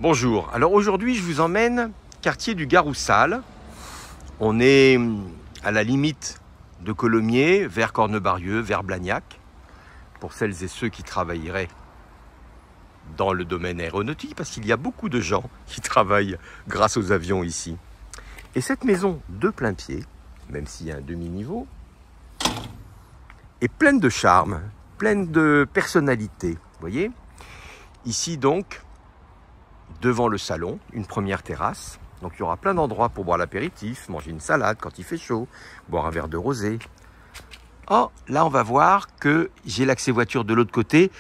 Bonjour, alors aujourd'hui je vous emmène quartier du Garoussal. On est à la limite de Colomiers, vers Cornebarieux, vers Blagnac, pour celles et ceux qui travailleraient dans le domaine aéronautique, parce qu'il y a beaucoup de gens qui travaillent grâce aux avions ici. Et cette maison de plein pied, même s'il y a un demi-niveau, est pleine de charme, pleine de personnalité. Vous voyez, ici donc, devant le salon, une première terrasse. Donc il y aura plein d'endroits pour boire l'apéritif, manger une salade quand il fait chaud, boire un verre de rosé. Oh, là on va voir que j'ai l'accès voiture de l'autre côté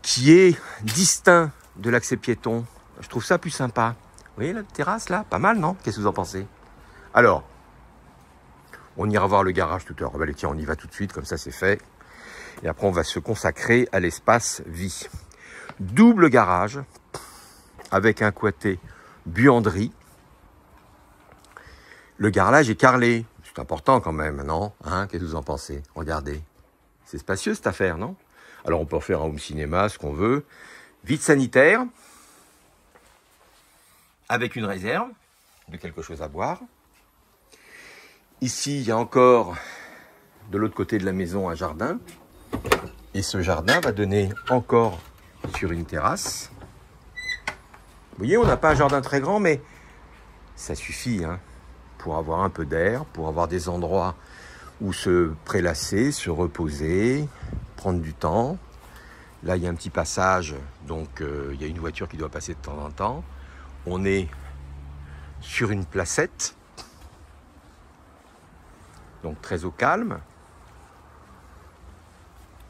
qui est distinct de l'accès piéton. Je trouve ça plus sympa. Vous voyez la terrasse là? Pas mal, non? Qu'est-ce que vous en pensez? Alors, on ira voir le garage tout à l'heure. Allez, tiens, on y va tout de suite, comme ça c'est fait. Et après on va se consacrer à l'espace vie. Double garage, avec un côté buanderie. Le carrelage est carrelé. C'est important quand même, non? Hein, qu'est-ce que vous en pensez? Regardez. C'est spacieux cette affaire, non? Alors on peut faire un home cinéma, ce qu'on veut. Vide sanitaire. Avec une réserve de quelque chose à boire. Ici, il y a encore, de l'autre côté de la maison, un jardin. Et ce jardin va donner encore sur une terrasse. Vous voyez, on n'a pas un jardin très grand, mais ça suffit hein, pour avoir un peu d'air, pour avoir des endroits où se prélasser, se reposer, prendre du temps. Là, il y a un petit passage, donc il y a une voiture qui doit passer de temps en temps. On est sur une placette, donc très au calme.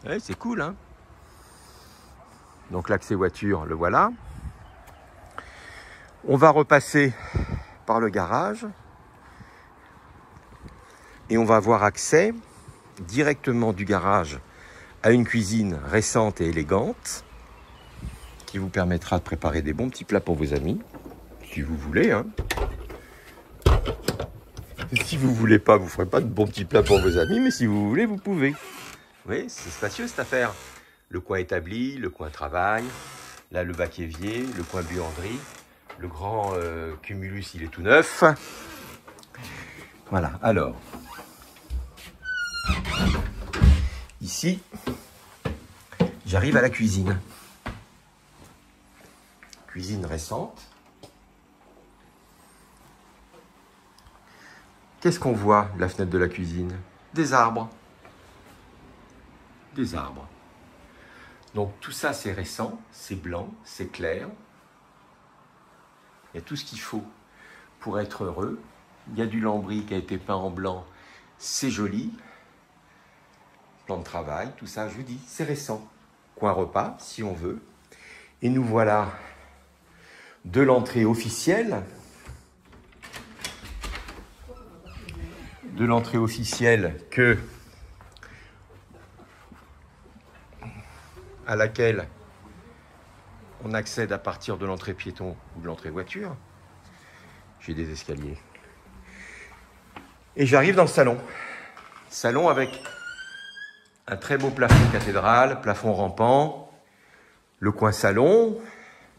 Ouais, c'est cool, hein? Donc l'accès voiture, le voilà. On va repasser par le garage et on va avoir accès directement du garage à une cuisine récente et élégante qui vous permettra de préparer des bons petits plats pour vos amis, si vous voulez. Hein. Si vous voulez pas, vous ne ferez pas de bons petits plats pour vos amis, mais si vous voulez, vous pouvez. Oui, c'est spacieux cette affaire. Le coin établi, le coin travail, là le bac évier, le coin buanderie. Le grand cumulus, il est tout neuf. Voilà, alors. Ici, j'arrive à la cuisine. Cuisine récente. Qu'est-ce qu'on voit de la fenêtre de la cuisine? Des arbres. Des arbres. Donc tout ça, c'est récent, c'est blanc, c'est clair. Il y a tout ce qu'il faut pour être heureux. Il y a du lambris qui a été peint en blanc. C'est joli. Plan de travail, tout ça, je vous dis, c'est récent. Coin repas, si on veut. Et nous voilà de l'entrée officielle. De l'entrée officielle à laquelle on accède à partir de l'entrée piéton ou de l'entrée voiture. J'ai des escaliers. Et j'arrive dans le salon. Salon avec un très beau plafond cathédrale, plafond rampant, le coin salon.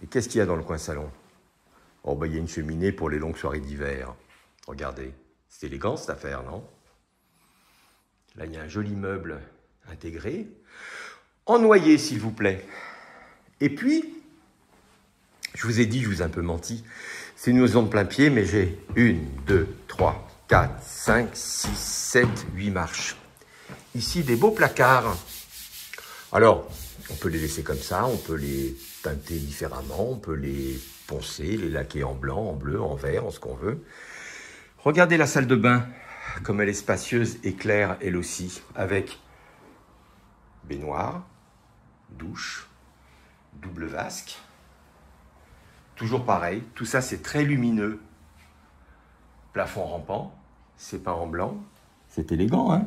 Et qu'est-ce qu'il y a dans le coin salon? Oh, bah, il y a une cheminée pour les longues soirées d'hiver. Regardez, c'est élégant cette affaire, non? Là, il y a un joli meuble intégré. En noyer, s'il vous plaît. Et puis, je vous ai dit, je vous ai un peu menti, c'est une maison de plein pied, mais j'ai 1, 2, 3, 4, 5, 6, 7, 8 marches. Ici, des beaux placards. Alors, on peut les laisser comme ça, on peut les teinter différemment, on peut les poncer, les laquer en blanc, en bleu, en vert, en ce qu'on veut. Regardez la salle de bain, comme elle est spacieuse et claire, elle aussi, avec baignoire, douche, double vasque. Toujours pareil, tout ça c'est très lumineux. Plafond rampant, c'est peint en blanc, c'est élégant, hein?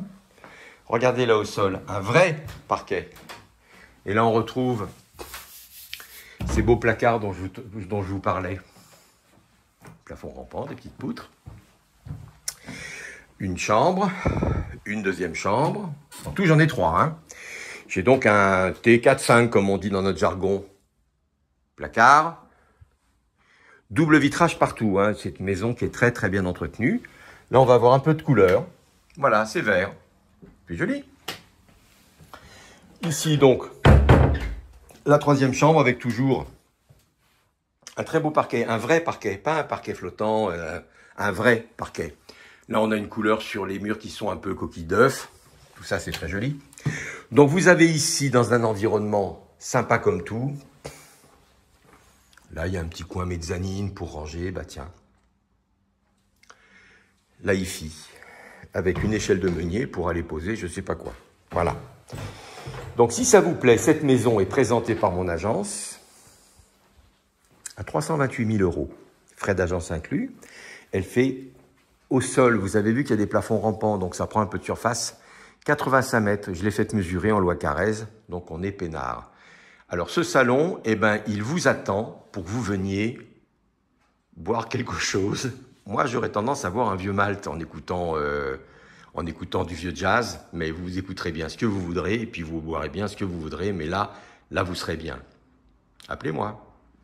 Regardez là au sol, un vrai parquet. Et là on retrouve ces beaux placards dont je vous parlais. Plafond rampant, des petites poutres. Une chambre, une deuxième chambre. En tout j'en ai 3, hein? J'ai donc un T4-5 comme on dit dans notre jargon. Placard, Double vitrage partout, hein. C'est une maison qui est très très bien entretenue. Là, on va avoir un peu de couleur. Voilà, c'est vert. C'est joli. Ici, donc, la troisième chambre avec toujours un très beau parquet, un vrai parquet, pas un parquet flottant, un vrai parquet. Là, on a une couleur sur les murs qui sont un peu coquilles d'œuf. Tout ça, c'est très joli. Donc, vous avez ici, dans un environnement sympa comme tout. Là, il y a un petit coin mezzanine pour ranger. Bah tiens. La hi-fi, avec une échelle de meunier pour aller poser je ne sais pas quoi. Voilà. Donc, si ça vous plaît, cette maison est présentée par mon agence à 328 000 €, frais d'agence inclus. Elle fait au sol, vous avez vu qu'il y a des plafonds rampants, donc ça prend un peu de surface, 85 mètres. Je l'ai fait mesurer en loi Carrez, donc on est peinard. Alors ce salon, eh ben, il vous attend pour que vous veniez boire quelque chose. Moi, j'aurais tendance à boire un vieux malt en écoutant du vieux jazz, mais vous écouterez bien ce que vous voudrez, et puis vous boirez bien ce que vous voudrez, mais là, vous serez bien. Appelez-moi.